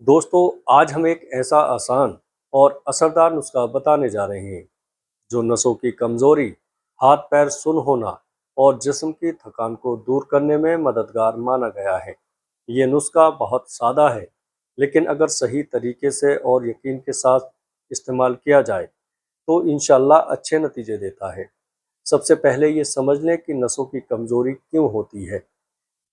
दोस्तों, आज हम एक ऐसा आसान और असरदार नुस्खा बताने जा रहे हैं जो नसों की कमज़ोरी, हाथ पैर सुन्न होना और जिस्म की थकान को दूर करने में मददगार माना गया है। ये नुस्खा बहुत सादा है, लेकिन अगर सही तरीके से और यकीन के साथ इस्तेमाल किया जाए तो इंशाअल्लाह अच्छे नतीजे देता है। सबसे पहले ये समझ लें कि नसों की कमज़ोरी क्यों होती है।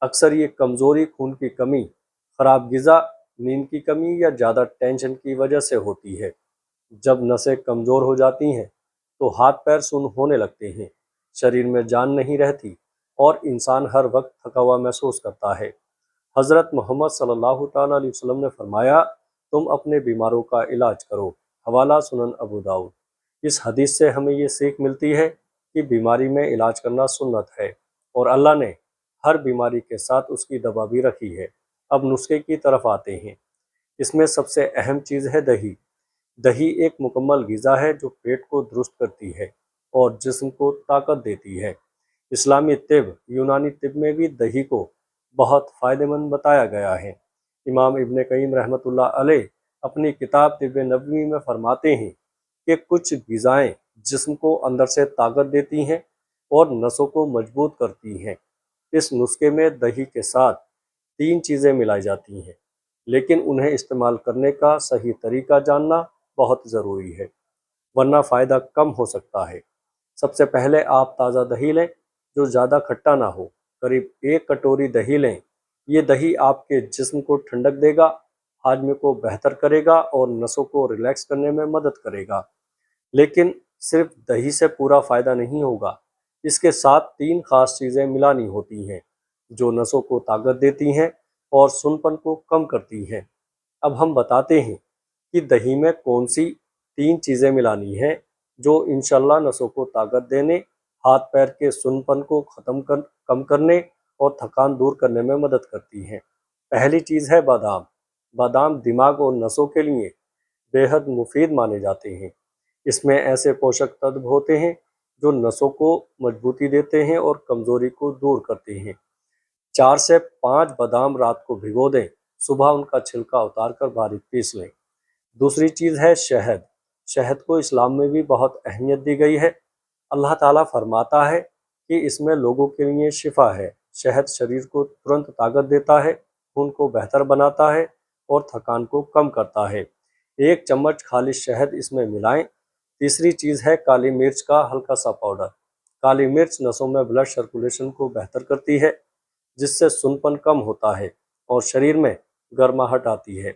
अक्सर ये कमज़ोरी खून की कमी, ख़राब ग़िज़ा, नींद की कमी या ज़्यादा टेंशन की वजह से होती है। जब नसें कमज़ोर हो जाती हैं तो हाथ पैर सुन्न होने लगते हैं, शरीर में जान नहीं रहती और इंसान हर वक्त थका हुआ महसूस करता है। हज़रत मोहम्मद सल्लल्लाहु ताला अलैहि वसल्लम ने फरमाया, तुम अपने बीमारों का इलाज करो। हवाला सुनन अबू दाऊद। इस हदीस से हमें ये सीख मिलती है कि बीमारी में इलाज करना सुन्नत है और अल्लाह ने हर बीमारी के साथ उसकी दवा भी रखी है। अब नुस्खे की तरफ आते हैं। इसमें सबसे अहम चीज़ है दही। दही एक मुकम्मल ग़िज़ा है जो पेट को दुरुस्त करती है और जिस्म को ताकत देती है। इस्लामी तिब, यूनानी तिब में भी दही को बहुत फ़ायदेमंद बताया गया है। इमाम इब्न क़य्यिम रहमतुल्लाह अलैह अपनी किताब तिब नबवी में फरमाते हैं कि कुछ ग़िज़ाएँ जिस्म को अंदर से ताकत देती हैं और नसों को मजबूत करती हैं। इस नुस्खे में दही के साथ 3 चीज़ें मिलाई जाती हैं, लेकिन उन्हें इस्तेमाल करने का सही तरीका जानना बहुत ज़रूरी है, वरना फ़ायदा कम हो सकता है। सबसे पहले आप ताज़ा दही लें जो ज़्यादा खट्टा ना हो। करीब 1 कटोरी दही लें। ये दही आपके जिस्म को ठंडक देगा, हाजमे को बेहतर करेगा और नसों को रिलैक्स करने में मदद करेगा। लेकिन सिर्फ दही से पूरा फ़ायदा नहीं होगा। इसके साथ 3 ख़ास चीज़ें मिलानी होती हैं जो नसों को ताकत देती हैं और सुनपन को कम करती हैं। अब हम बताते हैं कि दही में कौन सी 3 चीज़ें मिलानी हैं जो इंशाअल्लाह नसों को ताकत देने, हाथ पैर के सुन्नपन को कम करने और थकान दूर करने में मदद करती हैं। पहली चीज़ है बादाम। बादाम दिमाग और नसों के लिए बेहद मुफीद माने जाते हैं। इसमें ऐसे पोषक तत्व होते हैं जो नसों को मजबूती देते हैं और कमज़ोरी को दूर करते हैं। 4 से 5 बादाम रात को भिगो दें, सुबह उनका छिलका उतारकर बारीक पीस लें। दूसरी चीज़ है शहद। शहद को इस्लाम में भी बहुत अहमियत दी गई है। अल्लाह ताला फरमाता है कि इसमें लोगों के लिए शिफा है। शहद शरीर को तुरंत ताकत देता है, खून को बेहतर बनाता है और थकान को कम करता है। 1 चम्मच खालिश शहद इसमें मिलाएं। तीसरी चीज़ है काली मिर्च का हल्का सा पाउडर। काली मिर्च नसों में ब्लड सर्कुलेशन को बेहतर करती है, जिससे सुन्नपन कम होता है और शरीर में गर्माहट आती है।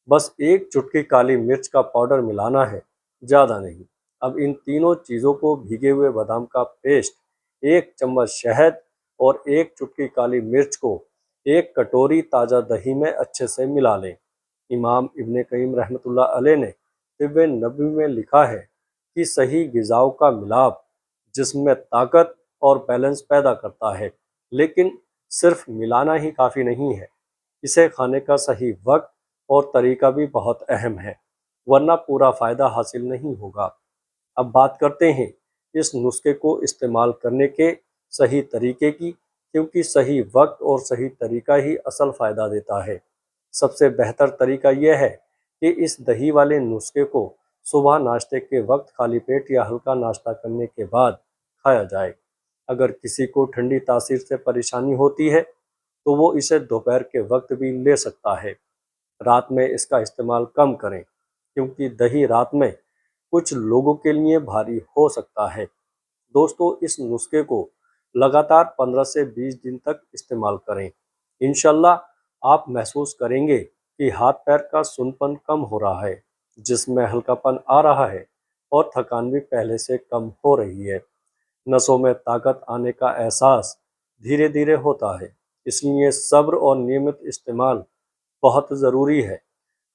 बस 1 चुटकी काली मिर्च का पाउडर मिलाना है, ज़्यादा नहीं। अब इन तीनों चीज़ों को भीगे हुए बादाम का पेस्ट, 1 चम्मच शहद और 1 चुटकी काली मिर्च को 1 कटोरी ताज़ा दही में अच्छे से मिला लें। इमाम इब्न क़य्यिम रहमतुल्लाह अलैह ने तिब्ब नबवी में लिखा है कि सही ग़िज़ाओं का मिलाप जिस्म में ताकत और बैलेंस पैदा करता है, लेकिन सिर्फ मिलाना ही काफ़ी नहीं है। इसे खाने का सही वक्त और तरीका भी बहुत अहम है, वरना पूरा फ़ायदा हासिल नहीं होगा। अब बात करते हैं इस नुस्खे को इस्तेमाल करने के सही तरीके की, क्योंकि सही वक्त और सही तरीका ही असल फ़ायदा देता है। सबसे बेहतर तरीका यह है कि इस दही वाले नुस्खे को सुबह नाश्ते के वक्त खाली पेट या हल्का नाश्ता करने के बाद खाया जाए। अगर किसी को ठंडी तासीर से परेशानी होती है तो वो इसे दोपहर के वक्त भी ले सकता है। रात में इसका इस्तेमाल कम करें, क्योंकि दही रात में कुछ लोगों के लिए भारी हो सकता है। दोस्तों, इस नुस्खे को लगातार 15 से 20 दिन तक इस्तेमाल करें। इंशाल्लाह आप महसूस करेंगे कि हाथ पैर का सुन्नपन कम हो रहा है, जिस्म में हल्कापन आ रहा है और थकान भी पहले से कम हो रही है। नसों में ताकत आने का एहसास धीरे धीरे होता है, इसलिए सब्र और नियमित इस्तेमाल बहुत ज़रूरी है।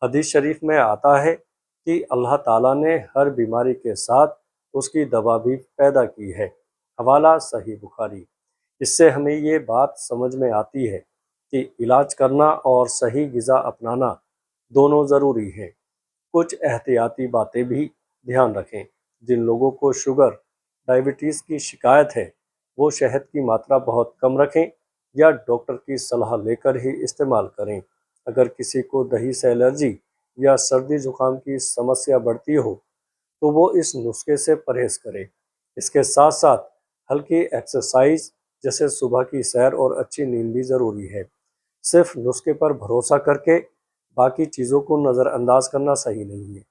हदीस शरीफ में आता है कि अल्लाह ताला ने हर बीमारी के साथ उसकी दवा भी पैदा की है। हवाला सही बुखारी। इससे हमें ये बात समझ में आती है कि इलाज करना और सही ग़िज़ा अपनाना दोनों ज़रूरी हैं। कुछ एहतियाती बातें भी ध्यान रखें। जिन लोगों को शुगर, डायबिटीज़ की शिकायत है, वो शहद की मात्रा बहुत कम रखें या डॉक्टर की सलाह लेकर ही इस्तेमाल करें। اگر کسی کو دہی سے الرجی یا سردی زکام کی سمسیا بڑھتی ہو تو وہ اس نسخے سے پرہیز کرے۔ اس کے ساتھ ساتھ ہلکی ایکسرسائز جیسے صبح کی سیر اور اچھی نیند بھی ضروری ہے۔ صرف نسخے پر بھروسہ کر کے باقی چیزوں کو نظر انداز کرنا صحیح نہیں ہے۔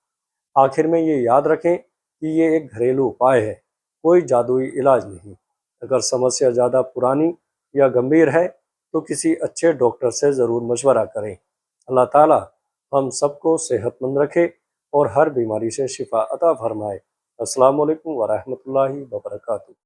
آخر میں یہ یاد رکھیں کہ یہ ایک گھریلو اپائے ہے، کوئی جادوئی علاج نہیں۔ اگر سمسیا زیادہ پرانی یا گمبھیر ہے تو کسی اچھے ڈاکٹر سے ضرور مشورہ کریں۔ اللہ تعالیٰ ہم سب کو صحت مند رکھے اور ہر بیماری سے شفا عطا فرمائے۔ السلام علیکم ورحمۃ اللہ وبرکاتہ۔